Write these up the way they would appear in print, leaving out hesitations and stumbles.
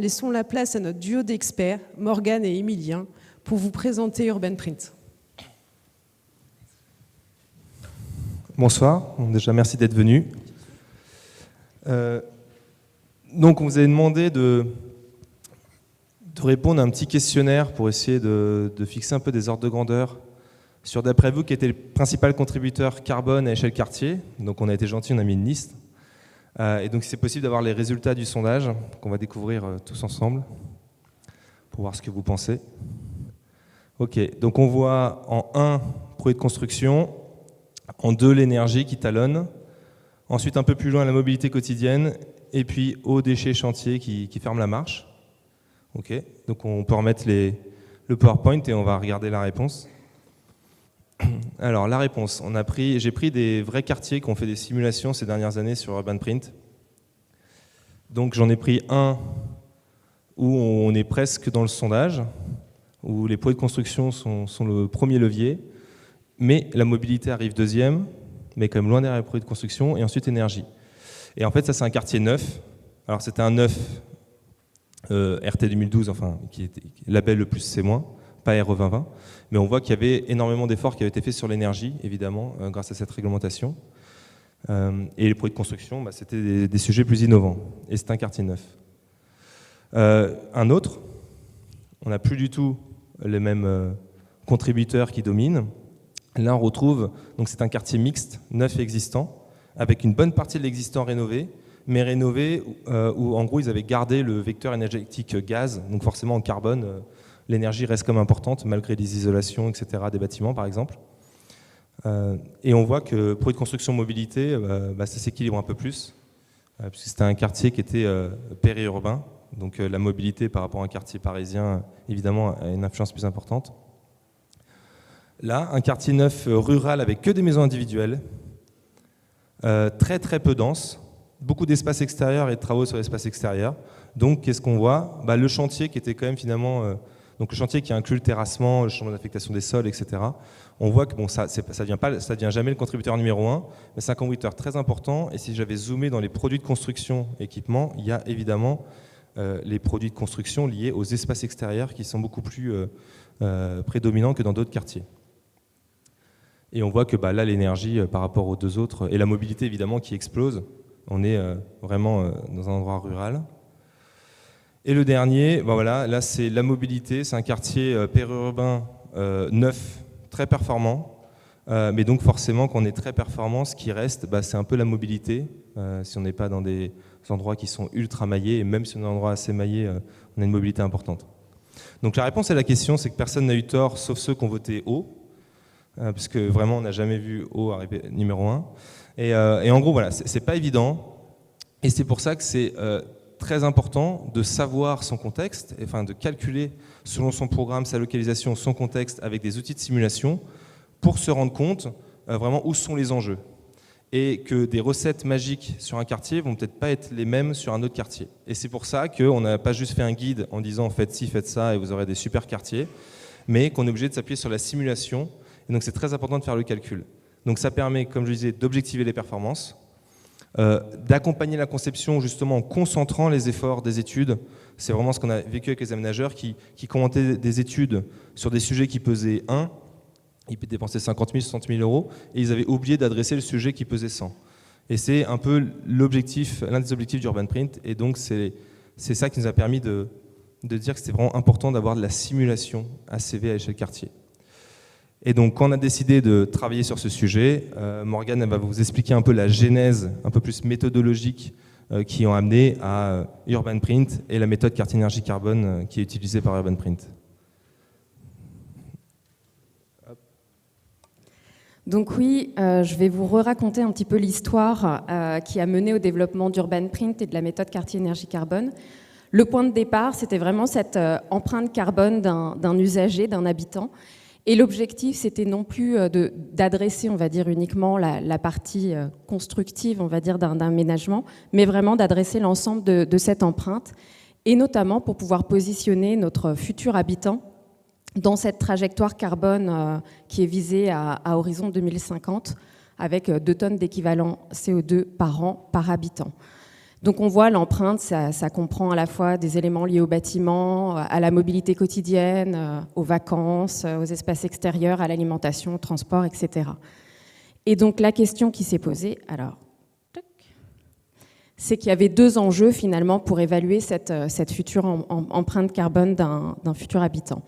Laissons la place à notre duo d'experts, Morgane et Emilien, pour vous présenter UrbanPrint. Bonsoir, déjà merci d'être venu. Donc on vous avait demandé de répondre à un petit questionnaire pour essayer de fixer un peu des ordres de grandeur sur, d'après vous, qui était le principal contributeur carbone à échelle quartier. Donc on a été gentil, on a mis une liste. Et donc c'est possible d'avoir les résultats du sondage qu'on va découvrir tous ensemble pour voir ce que vous pensez. Ok, donc on voit en 1, produits de construction, en 2, l'énergie qui talonne, ensuite un peu plus loin la mobilité quotidienne, et puis aux déchets chantiers qui ferment la marche. Ok, donc on peut remettre le PowerPoint et on va regarder la réponse. Alors la réponse, j'ai pris des vrais quartiers qui ont fait des simulations ces dernières années sur UrbanPrint. Donc j'en ai pris un où on est presque dans le sondage, où les produits de construction sont le premier levier, mais la mobilité arrive deuxième, mais quand même loin derrière les produits de construction, et ensuite énergie. Et en fait ça c'est un quartier neuf. Alors c'était un neuf RT 2012, enfin qui était label le plus C-, pas RE 2020, mais on voit qu'il y avait énormément d'efforts qui avaient été faits sur l'énergie, évidemment, grâce à cette réglementation. Et les produits de construction, c'était des sujets plus innovants. Et c'est un quartier neuf. Un autre, on n'a plus du tout les mêmes contributeurs qui dominent. Là, on retrouve, donc c'est un quartier mixte, neuf et existant, avec une bonne partie de l'existant rénové, mais rénové où en gros ils avaient gardé le vecteur énergétique gaz, donc forcément en carbone, l'énergie reste comme importante malgré les isolations, etc., des bâtiments par exemple. Et on voit que produits de construction mobilité, ça s'équilibre un peu plus, puisque c'était un quartier qui était périurbain, donc la mobilité par rapport à un quartier parisien, évidemment, a une influence plus importante. Là, un quartier neuf rural avec que des maisons individuelles, très très peu dense, beaucoup d'espace extérieur et de travaux sur l'espace extérieur. Donc qu'est-ce qu'on voit ? Le chantier qui était quand même finalement... donc le chantier qui inclut le terrassement, le changement d'affectation des sols, etc. On voit que ça devient jamais le contributeur numéro 1, mais c'est un contributeur très important. Et si j'avais zoomé dans les produits de construction équipement, il y a évidemment les produits de construction liés aux espaces extérieurs qui sont beaucoup plus prédominants que dans d'autres quartiers. Et on voit que là, l'énergie par rapport aux deux autres, et la mobilité évidemment qui explose, on est vraiment dans un endroit rural. Et le dernier, là c'est la mobilité, c'est un quartier périurbain neuf, très performant, mais donc forcément quand on est très performant, ce qui reste, c'est un peu la mobilité, si on n'est pas dans des endroits qui sont ultra maillés, et même si on est dans un endroit assez maillé, on a une mobilité importante. Donc la réponse à la question, c'est que personne n'a eu tort, sauf ceux qui ont voté haut, parce que vraiment on n'a jamais vu haut arriver numéro 1. Et en gros, voilà, c'est pas évident, et c'est pour ça que c'est... très important de savoir son contexte, enfin de calculer selon son programme, sa localisation, son contexte avec des outils de simulation pour se rendre compte vraiment où sont les enjeux. Et que des recettes magiques sur un quartier vont peut-être pas être les mêmes sur un autre quartier. Et c'est pour ça qu'on n'a pas juste fait un guide en disant faites ci, faites ça et vous aurez des super quartiers, mais qu'on est obligé de s'appuyer sur la simulation. Et donc c'est très important de faire le calcul. Donc ça permet, comme je disais, d'objectiver les performances, d'accompagner la conception justement en concentrant les efforts des études. C'est vraiment ce qu'on a vécu avec les aménageurs qui commentaient des études sur des sujets qui pesaient 1, ils dépensaient 50 000, 60 000 euros, et ils avaient oublié d'adresser le sujet qui pesait 100. Et c'est un peu l'un des objectifs d'UrbanPrint, et donc c'est ça qui nous a permis de dire que c'était vraiment important d'avoir de la simulation ACV à échelle quartier. Et donc, quand on a décidé de travailler sur ce sujet, Morgane va vous expliquer un peu la genèse, un peu plus méthodologique, qui ont amené à UrbanPrint et la méthode quartier énergie carbone qui est utilisée par UrbanPrint. Donc oui, je vais vous raconter un petit peu l'histoire qui a mené au développement d'UrbanPrint et de la méthode quartier énergie carbone. Le point de départ, c'était vraiment cette empreinte carbone d'un usager, d'un habitant. Et l'objectif, c'était non plus d'adresser, on va dire, uniquement la partie constructive, on va dire, d'un aménagement, mais vraiment d'adresser l'ensemble de cette empreinte, et notamment pour pouvoir positionner notre futur habitant dans cette trajectoire carbone qui est visée à horizon 2050, avec 2 tonnes d'équivalent CO2 par an par habitant. Donc on voit l'empreinte, ça comprend à la fois des éléments liés au bâtiment, à la mobilité quotidienne, aux vacances, aux espaces extérieurs, à l'alimentation, au transport, etc. Et donc la question qui s'est posée, alors, c'est qu'il y avait 2 enjeux finalement pour évaluer cette future empreinte carbone d'un futur habitant.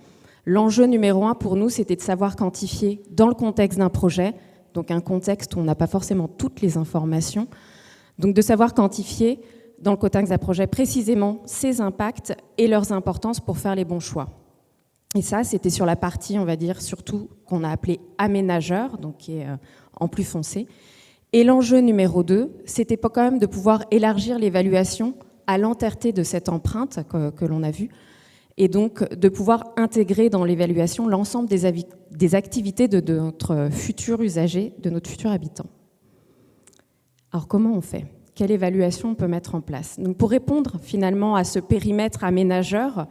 L'enjeu numéro 1 pour nous, c'était de savoir quantifier dans le contexte d'un projet, donc un contexte où on n'a pas forcément toutes les informations, donc de savoir quantifier dans le contexte d'un projet précisément ses impacts et leurs importances pour faire les bons choix. Et ça, c'était sur la partie, on va dire, surtout qu'on a appelée aménageur, donc qui est en plus foncé. Et l'enjeu numéro 2, c'était quand même de pouvoir élargir l'évaluation à l'entièreté de cette empreinte que l'on a vue, et donc de pouvoir intégrer dans l'évaluation l'ensemble des activités de notre futur usager, de notre futur habitant. Alors comment on fait ? Quelle évaluation on peut mettre en place ? Donc pour répondre finalement à ce périmètre aménageur,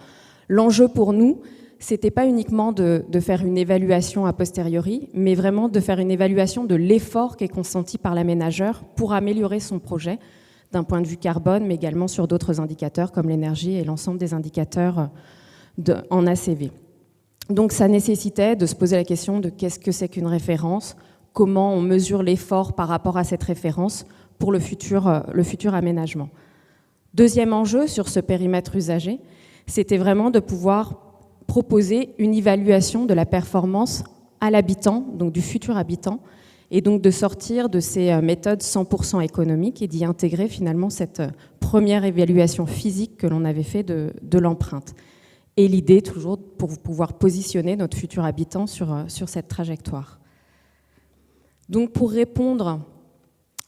l'enjeu pour nous, c'était pas uniquement de faire une évaluation a posteriori, mais vraiment de faire une évaluation de l'effort qui est consenti par l'aménageur pour améliorer son projet d'un point de vue carbone, mais également sur d'autres indicateurs comme l'énergie et l'ensemble des indicateurs en ACV. Donc ça nécessitait de se poser la question de qu'est-ce que c'est qu'une référence, comment on mesure l'effort par rapport à cette référence pour le futur aménagement. Deuxième enjeu sur ce périmètre usager, c'était vraiment de pouvoir proposer une évaluation de la performance à l'habitant, donc du futur habitant, et donc de sortir de ces méthodes 100% économiques et d'y intégrer finalement cette première évaluation physique que l'on avait fait de l'empreinte. Et l'idée toujours pour pouvoir positionner notre futur habitant sur cette trajectoire. Donc pour répondre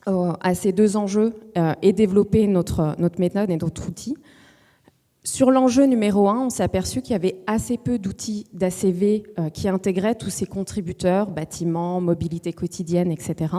à ces 2 enjeux et développer notre méthode et notre outil, sur l'enjeu numéro 1, on s'est aperçu qu'il y avait assez peu d'outils d'ACV qui intégraient tous ces contributeurs, bâtiments, mobilité quotidienne, etc.,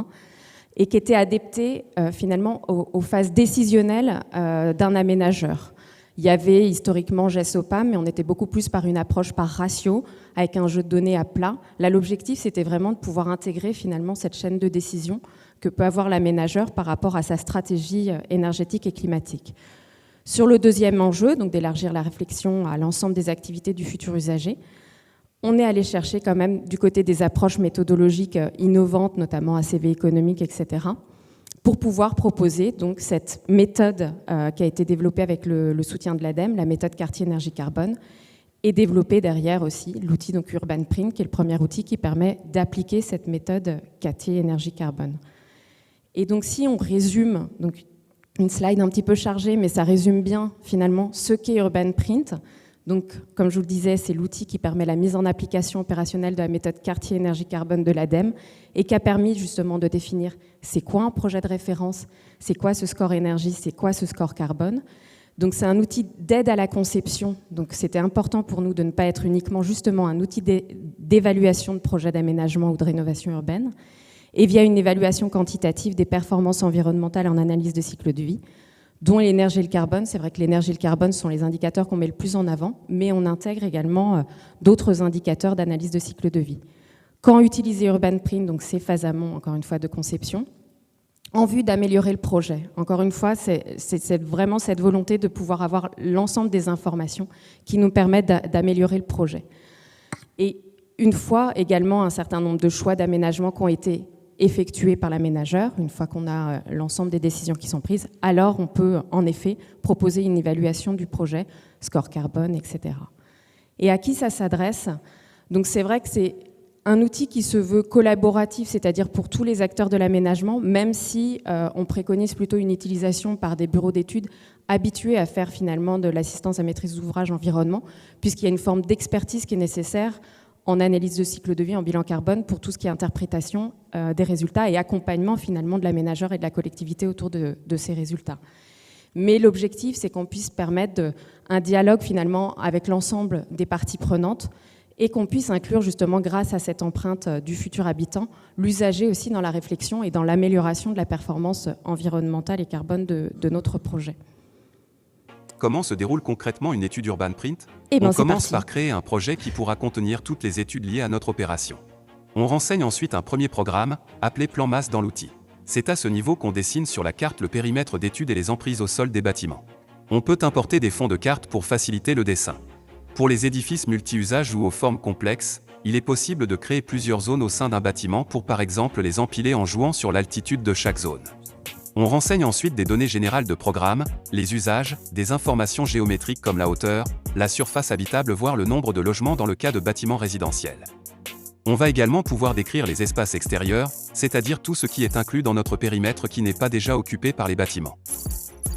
et qui étaient adaptés finalement aux phases décisionnelles d'un aménageur. Il y avait historiquement GES-OPAM, mais on était beaucoup plus par une approche par ratio, avec un jeu de données à plat. Là, l'objectif, c'était vraiment de pouvoir intégrer finalement cette chaîne de décision que peut avoir l'aménageur par rapport à sa stratégie énergétique et climatique. Sur le deuxième enjeu, donc d'élargir la réflexion à l'ensemble des activités du futur usager, on est allé chercher quand même du côté des approches méthodologiques innovantes, notamment ACV économique, etc., pour pouvoir proposer donc cette méthode qui a été développée avec le soutien de l'ADEME, la méthode quartier énergie carbone, et développer derrière aussi l'outil donc UrbanPrint, qui est le premier outil qui permet d'appliquer cette méthode quartier énergie carbone. Et donc si on résume, donc une slide un petit peu chargée, mais ça résume bien finalement ce qu'est UrbanPrint. Donc, comme je vous le disais, c'est l'outil qui permet la mise en application opérationnelle de la méthode quartier énergie carbone de l'ADEME et qui a permis justement de définir c'est quoi un projet de référence, c'est quoi ce score énergie, c'est quoi ce score carbone. Donc, c'est un outil d'aide à la conception. Donc, c'était important pour nous de ne pas être uniquement justement un outil d'évaluation de projets d'aménagement ou de rénovation urbaine, et via une évaluation quantitative des performances environnementales en analyse de cycle de vie, dont l'énergie et le carbone. C'est vrai que l'énergie et le carbone sont les indicateurs qu'on met le plus en avant, mais on intègre également d'autres indicateurs d'analyse de cycle de vie. Quand utiliser UrbanPrint, donc c'est phase amont, encore une fois, de conception, en vue d'améliorer le projet. Encore une fois, c'est vraiment cette volonté de pouvoir avoir l'ensemble des informations qui nous permettent d'améliorer le projet. Et une fois également un certain nombre de choix d'aménagement qui ont été effectués par l'aménageur, une fois qu'on a l'ensemble des décisions qui sont prises, alors on peut en effet proposer une évaluation du projet, score carbone, etc. Et à qui ça s'adresse ? Donc c'est vrai que c'est un outil qui se veut collaboratif, c'est-à-dire pour tous les acteurs de l'aménagement, même si on préconise plutôt une utilisation par des bureaux d'études habitués à faire finalement de l'assistance à maîtrise d'ouvrage environnement, puisqu'il y a une forme d'expertise qui est nécessaire en analyse de cycle de vie, en bilan carbone, pour tout ce qui est interprétation des résultats et accompagnement finalement de l'aménageur et de la collectivité autour de ces résultats. Mais l'objectif, c'est qu'on puisse permettre un dialogue finalement avec l'ensemble des parties prenantes et qu'on puisse inclure justement, grâce à cette empreinte du futur habitant, l'usager aussi dans la réflexion et dans l'amélioration de la performance environnementale et carbone de notre projet. Comment se déroule concrètement une étude UrbanPrint ? On commence par créer un projet qui pourra contenir toutes les études liées à notre opération. On renseigne ensuite un premier programme, appelé plan masse dans l'outil. C'est à ce niveau qu'on dessine sur la carte le périmètre d'étude et les emprises au sol des bâtiments. On peut importer des fonds de carte pour faciliter le dessin. Pour les édifices multi-usages ou aux formes complexes, il est possible de créer plusieurs zones au sein d'un bâtiment pour par exemple les empiler en jouant sur l'altitude de chaque zone. On renseigne ensuite des données générales de programme, les usages, des informations géométriques comme la hauteur, la surface habitable voire le nombre de logements dans le cas de bâtiments résidentiels. On va également pouvoir décrire les espaces extérieurs, c'est-à-dire tout ce qui est inclus dans notre périmètre qui n'est pas déjà occupé par les bâtiments.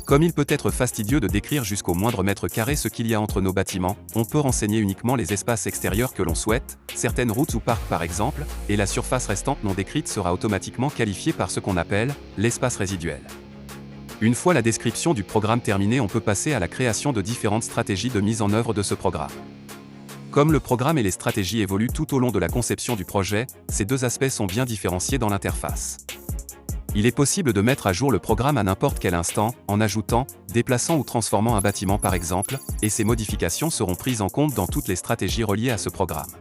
Comme il peut être fastidieux de décrire jusqu'au moindre mètre carré ce qu'il y a entre nos bâtiments, on peut renseigner uniquement les espaces extérieurs que l'on souhaite, certaines routes ou parcs par exemple, et la surface restante non décrite sera automatiquement qualifiée par ce qu'on appelle l'espace résiduel. Une fois la description du programme terminée, on peut passer à la création de différentes stratégies de mise en œuvre de ce programme. Comme le programme et les stratégies évoluent tout au long de la conception du projet, ces deux aspects sont bien différenciés dans l'interface. Il est possible de mettre à jour le programme à n'importe quel instant, en ajoutant, déplaçant ou transformant un bâtiment par exemple, et ces modifications seront prises en compte dans toutes les stratégies reliées à ce programme.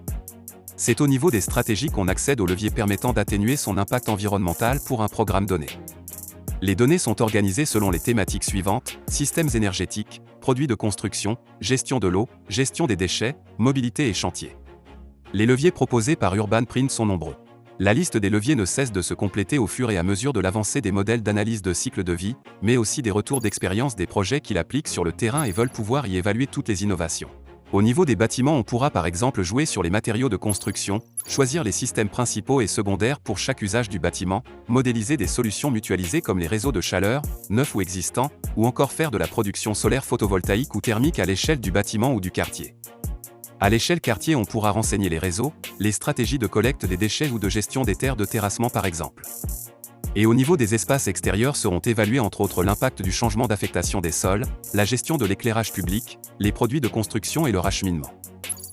C'est au niveau des stratégies qu'on accède au levier permettant d'atténuer son impact environnemental pour un programme donné. Les données sont organisées selon les thématiques suivantes: systèmes énergétiques, produits de construction, gestion de l'eau, gestion des déchets, mobilité et chantier. Les leviers proposés par UrbanPrint sont nombreux. La liste des leviers ne cesse de se compléter au fur et à mesure de l'avancée des modèles d'analyse de cycle de vie, mais aussi des retours d'expérience des projets qui l'appliquent sur le terrain et veulent pouvoir y évaluer toutes les innovations. Au niveau des bâtiments, on pourra par exemple jouer sur les matériaux de construction, choisir les systèmes principaux et secondaires pour chaque usage du bâtiment, modéliser des solutions mutualisées comme les réseaux de chaleur, neufs ou existants, ou encore faire de la production solaire photovoltaïque ou thermique à l'échelle du bâtiment ou du quartier. À l'échelle quartier, on pourra renseigner les réseaux, les stratégies de collecte des déchets ou de gestion des terres de terrassement par exemple. Et au niveau des espaces extérieurs seront évalués entre autres l'impact du changement d'affectation des sols, la gestion de l'éclairage public, les produits de construction et leur acheminement.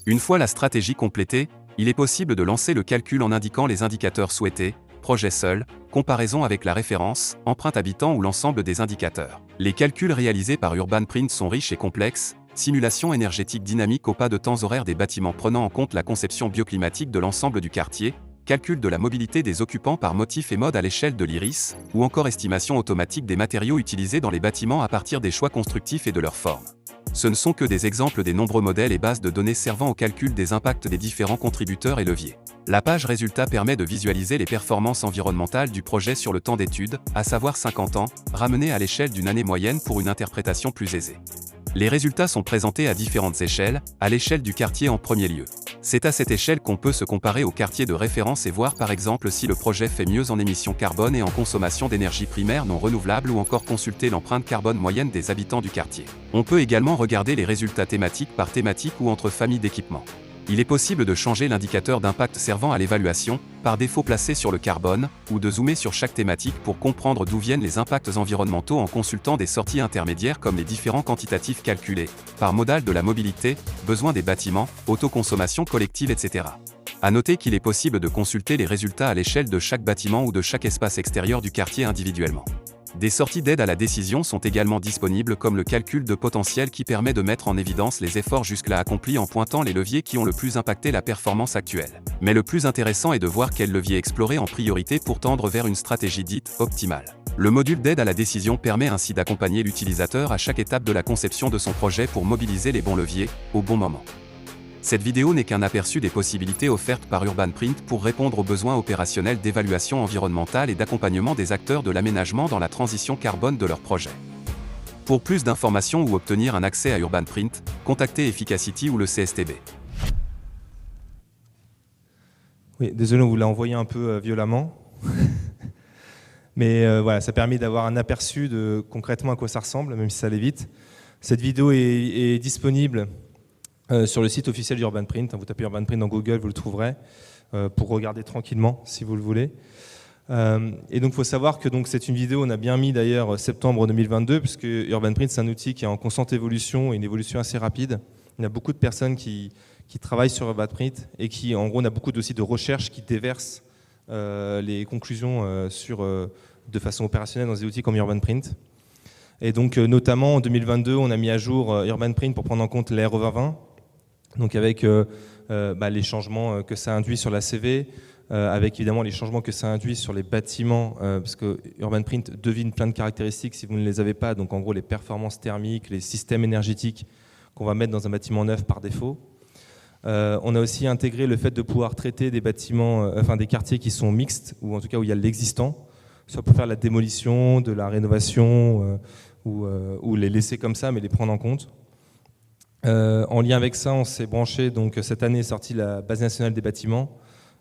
Une fois la stratégie complétée, il est possible de lancer le calcul en indiquant les indicateurs souhaités, projet seul, comparaison avec la référence, empreinte habitant ou l'ensemble des indicateurs. Les calculs réalisés par UrbanPrint sont riches et complexes: simulation énergétique dynamique au pas de temps horaire des bâtiments prenant en compte la conception bioclimatique de l'ensemble du quartier, calcul de la mobilité des occupants par motif et mode à l'échelle de l'IRIS, ou encore estimation automatique des matériaux utilisés dans les bâtiments à partir des choix constructifs et de leur forme. Ce ne sont que des exemples des nombreux modèles et bases de données servant au calcul des impacts des différents contributeurs et leviers. La page résultat permet de visualiser les performances environnementales du projet sur le temps d'étude, à savoir 50 ans, ramené à l'échelle d'une année moyenne pour une interprétation plus aisée. Les résultats sont présentés à différentes échelles, à l'échelle du quartier en premier lieu. C'est à cette échelle qu'on peut se comparer au quartier de référence et voir par exemple si le projet fait mieux en émissions carbone et en consommation d'énergie primaire non renouvelable, ou encore consulter l'empreinte carbone moyenne des habitants du quartier. On peut également regarder les résultats thématiques par thématique ou entre familles d'équipements. Il est possible de changer l'indicateur d'impact servant à l'évaluation, par défaut placé sur le carbone, ou de zoomer sur chaque thématique pour comprendre d'où viennent les impacts environnementaux en consultant des sorties intermédiaires comme les différents quantitatifs calculés, par modal de la mobilité, besoin des bâtiments, autoconsommation collective, etc. À noter qu'il est possible de consulter les résultats à l'échelle de chaque bâtiment ou de chaque espace extérieur du quartier individuellement. Des sorties d'aide à la décision sont également disponibles, comme le calcul de potentiel qui permet de mettre en évidence les efforts jusque-là accomplis en pointant les leviers qui ont le plus impacté la performance actuelle. Mais le plus intéressant est de voir quels leviers explorer en priorité pour tendre vers une stratégie dite optimale. Le module d'aide à la décision permet ainsi d'accompagner l'utilisateur à chaque étape de la conception de son projet pour mobiliser les bons leviers, au bon moment. Cette vidéo n'est qu'un aperçu des possibilités offertes par UrbanPrint pour répondre aux besoins opérationnels d'évaluation environnementale et d'accompagnement des acteurs de l'aménagement dans la transition carbone de leur projet. Pour plus d'informations ou obtenir un accès à UrbanPrint, contactez Efficacity ou le CSTB. Oui, désolé, on vous l'a envoyé un peu violemment. Mais voilà, ça permet d'avoir un aperçu de concrètement à quoi ça ressemble, même si ça allait vite. Cette vidéo est disponible sur le site officiel d'UrbanPrint. Vous tapez UrbanPrint dans Google, vous le trouverez, pour regarder tranquillement si vous le voulez. Et donc il faut savoir que c'est une vidéo, on a bien mis d'ailleurs septembre 2022, puisque UrbanPrint c'est un outil qui est en constante évolution et une évolution assez rapide. Il y a beaucoup de personnes qui travaillent sur UrbanPrint et qui, en gros, on a beaucoup aussi de recherches qui déversent les conclusions de façon opérationnelle dans des outils comme UrbanPrint. Et donc notamment en 2022, on a mis à jour UrbanPrint pour prendre en compte l'RE2020, donc avec les changements que ça induit sur la CV, avec évidemment les changements que ça induit sur les bâtiments, parce que UrbanPrint devine plein de caractéristiques si vous ne les avez pas, donc en gros les performances thermiques, les systèmes énergétiques qu'on va mettre dans un bâtiment neuf par défaut. On a aussi intégré le fait de pouvoir traiter des bâtiments, des quartiers qui sont mixtes, ou en tout cas où il y a de l'existant, soit pour faire la démolition, de la rénovation, ou les laisser comme ça, mais les prendre en compte. En lien avec ça, on s'est branché, donc cette année est sortie la base nationale des bâtiments,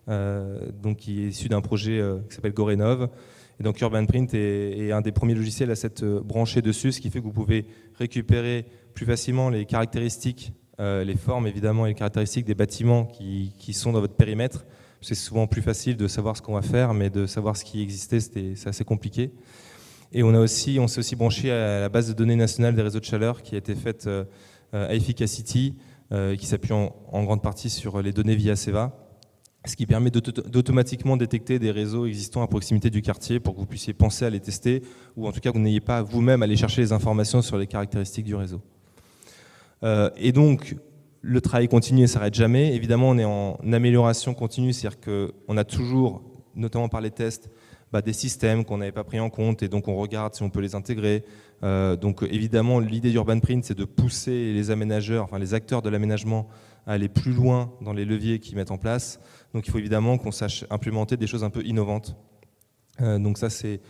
donc qui est issue d'un projet qui s'appelle GoRénov. Et donc UrbanPrint est un des premiers logiciels à s'être branché dessus, ce qui fait que vous pouvez récupérer plus facilement les caractéristiques, les formes évidemment et les caractéristiques des bâtiments qui sont dans votre périmètre. C'est souvent plus facile de savoir ce qu'on va faire, mais de savoir ce qui existait, c'est assez compliqué. Et on s'est aussi branché à la base de données nationale des réseaux de chaleur qui a été faite à Efficacity, qui s'appuie en grande partie sur les données via SEVA, ce qui permet d'automatiquement détecter des réseaux existants à proximité du quartier pour que vous puissiez penser à les tester, ou en tout cas que vous n'ayez pas vous-même à aller chercher les informations sur les caractéristiques du réseau. Et donc, le travail continue et ne s'arrête jamais. Évidemment, on est en amélioration continue, c'est-à-dire qu'on a toujours, notamment par les tests, des systèmes qu'on n'avait pas pris en compte, et donc on regarde si on peut les intégrer. Donc évidemment, l'idée d'UrbanPrint, c'est de pousser les aménageurs, enfin les acteurs de l'aménagement, à aller plus loin dans les leviers qu'ils mettent en place. Donc il faut évidemment qu'on sache implémenter des choses un peu innovantes. Donc ça, c'est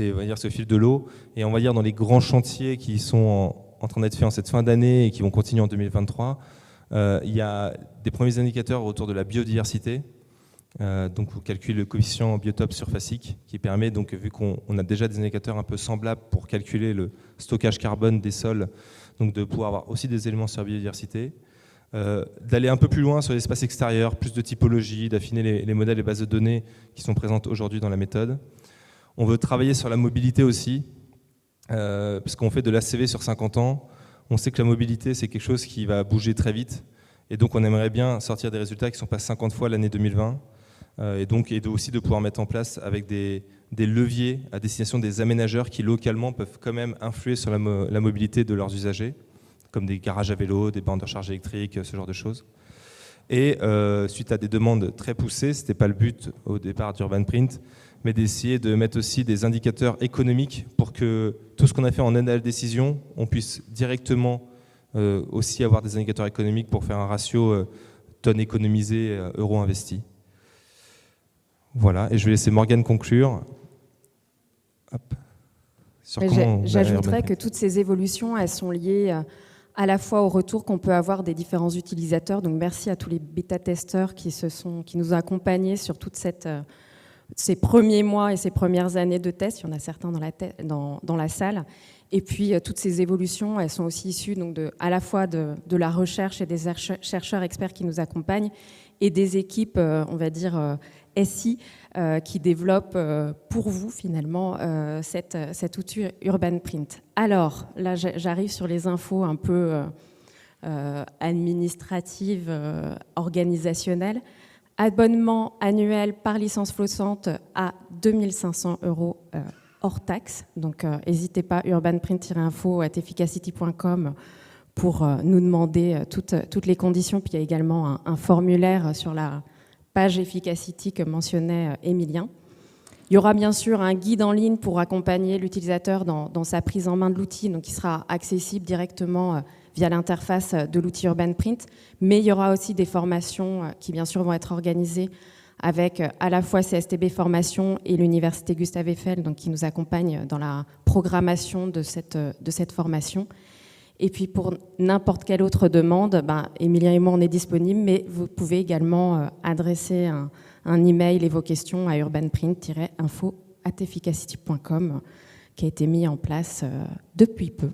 on va dire, ce fil de l'eau. Et on va dire dans les grands chantiers qui sont en train d'être faits en cette fin d'année et qui vont continuer en 2023, il y a des premiers indicateurs autour de la biodiversité. Donc vous calculez le coefficient biotope surfacique qui permet, donc, vu qu'on a déjà des indicateurs un peu semblables pour calculer le stockage carbone des sols, donc de pouvoir avoir aussi des éléments sur la biodiversité, d'aller un peu plus loin sur l'espace extérieur, plus de typologie, d'affiner les modèles et bases de données qui sont présentes aujourd'hui dans la méthode. On veut travailler sur la mobilité aussi, parce qu'on fait de l'ACV sur 50 ans. On sait que la mobilité, c'est quelque chose qui va bouger très vite, et donc on aimerait bien sortir des résultats qui ne sont pas 50 fois l'année 2020, et aussi de pouvoir mettre en place avec des leviers à destination des aménageurs qui localement peuvent quand même influer sur la mobilité de leurs usagers, comme des garages à vélo, des bornes de recharge électrique, ce genre de choses. Et suite à des demandes très poussées, ce n'était pas le but au départ d'UrbanPrint, mais d'essayer de mettre aussi des indicateurs économiques pour que tout ce qu'on a fait en aide à la décision, on puisse directement aussi avoir des indicateurs économiques pour faire un ratio tonnes économisées, euros investis. Voilà, et je vais laisser Morgane conclure. J'ajouterais que toutes ces évolutions, elles sont liées à la fois au retour qu'on peut avoir des différents utilisateurs. Donc merci à tous les bêta-testeurs qui nous ont accompagnés sur toute ces premiers mois et ces premières années de test. Il y en a certains dans la salle. Et puis toutes ces évolutions, elles sont aussi issues donc à la fois de la recherche et des chercheurs experts qui nous accompagnent et des équipes, on va dire, SI, qui développent pour vous finalement cet outil UrbanPrint. Alors là, j'arrive sur les infos un peu administratives, organisationnelles. Abonnement annuel par licence flottante à 2500 € hors taxe. Donc n'hésitez pas, urbanprint-info@efficacity.com pour nous demander toutes les conditions. Puis il y a également un formulaire sur la page Efficacity que mentionnait Émilien. Il y aura bien sûr un guide en ligne pour accompagner l'utilisateur dans sa prise en main de l'outil, donc qui sera accessible directement via l'interface de l'outil UrbanPrint. Mais il y aura aussi des formations qui bien sûr vont être organisées avec à la fois CSTB Formation et l'Université Gustave Eiffel, donc qui nous accompagnent dans la programmation de cette formation. Et puis pour n'importe quelle autre demande, Émilien et moi on est disponibles, mais vous pouvez également adresser un email et vos questions à urbanprint-info@efficacity.com qui a été mis en place depuis peu.